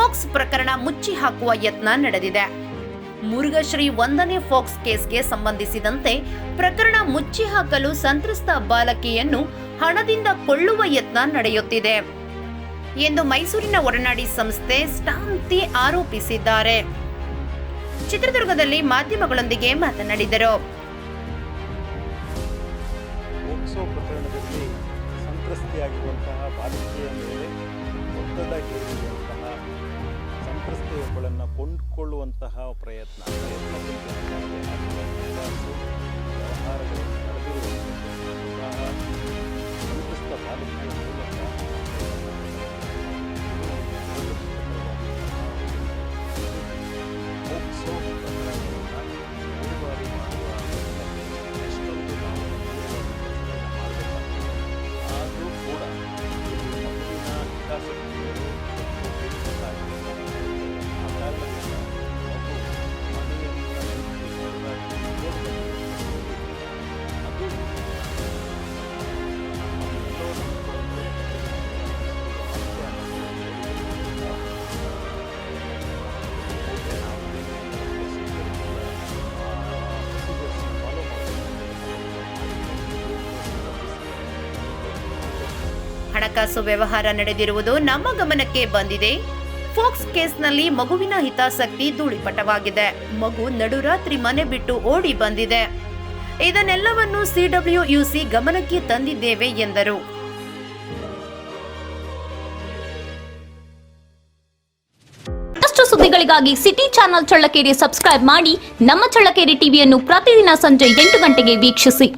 Forks ಪ್ರಕರಣ ಮುಚ್ಚಿ ಹಾಕುವ ಯತ್ನ ನಡೆದಿದೆ. ಮುರುಘಾಶ್ರೀ 1ನೇ ಫೋಕ್ಸ್ ಕೇಸ್ಗೆ ಸಂಬಂಧಿಸಿದಂತೆ ಪ್ರಕರಣ ಮುಚ್ಚಿ ಹಾಕಲು ಸಂತ್ರಸ್ತ ಬಾಲಕಿಯನ್ನು ಹಣದಿಂದ ಕೊಳ್ಳುವ ಯತ್ನ ನಡೆಯುತ್ತಿದೆ ಎಂದು ಮೈಸೂರಿನ ಒಡನಾಡಿ ಸಂಸ್ಥೆ ಸ್ಟಾಂತಿ ಆರೋಪಿಸಿದ್ದಾರೆ. ಚಿತ್ರದುರ್ಗದಲ್ಲಿ ಮಾಧ್ಯಮಗಳೊಂದಿಗೆ ಮಾತನಾಡಿದರು. ಪೋಕ್ಸೋ ಪ್ರಕರಣದಲ್ಲಿ ಸಂತ್ರಸ್ತೆಯಾಗಿರುವಂತಹ ಬಾಲಿಕೆಯ ಮೇಲೆ ಒತ್ತಡ ಹೇರುವಂತಹ ಸಂತ್ರಸ್ತೆಯೊಬ್ಬಳನ್ನು ಕೊಂಡುಕೊಳ್ಳುವಂತಹ ಪ್ರಯತ್ನ ವ್ಯವಹಾರಗಳನ್ನು ನಡೆದಿರುವಂತಹ ಸಂತ್ರಸ್ತ ಬಾಲಿಕೆಯ ಮೂಲಕ ಪೋಕ್ಸೋ ಪ್ರಕರಣಗಳನ್ನು ಮೂರುಬಾರಿ ಮಾಡುವ ಎಷ್ಟೊಂದು ನಾವು ಆದರೂ ಕೂಡ ಮಗುವಿನ ಹಿತಾಸಕ್ತಿಗಳು ಆ ಕಾರಣದಿಂದ ಮಗು ಮನೆಯಿಂದ ಅದು ಹಣಕಾಸು ವ್ಯವಹಾರ ನಡೆದಿರುವುದು ನಮ್ಮ ಗಮನಕ್ಕೆ ಬಂದಿದೆ. ಫೋಕ್ಸ್ ಕೇಸ್ನಲ್ಲಿ ಮಗುವಿನ ಹಿತಾಸಕ್ತಿ ಧೂಳಿಪಟವಾಗಿದೆ. ಮಗು ನಡುರಾತ್ರಿ ಮನೆ ಬಿಟ್ಟು ಓಡಿ ಬಂದಿದೆ. ಇದನ್ನೆಲ್ಲವನ್ನು ಸಿಡಬ್ಲ್ಯೂಯುಸಿ ಗಮನಕ್ಕೆ ತಂದಿದ್ದೇವೆ ಎಂದರು. ಮತ್ತಷ್ಟು ಸುದ್ದಿಗಳಿಗಾಗಿ ಸಿಟಿ ಚಾನೆಲ್ ಚಳ್ಳಕೆರೆ ಸಬ್ಸ್ಕ್ರೈಬ್ ಮಾಡಿ. ನಮ್ಮ ಚಳ್ಳಕೆರೆ ಟಿವಿಯನ್ನು ಪ್ರತಿದಿನ ಸಂಜೆ 8 ಗಂಟೆಗೆ ವೀಕ್ಷಿಸಿ.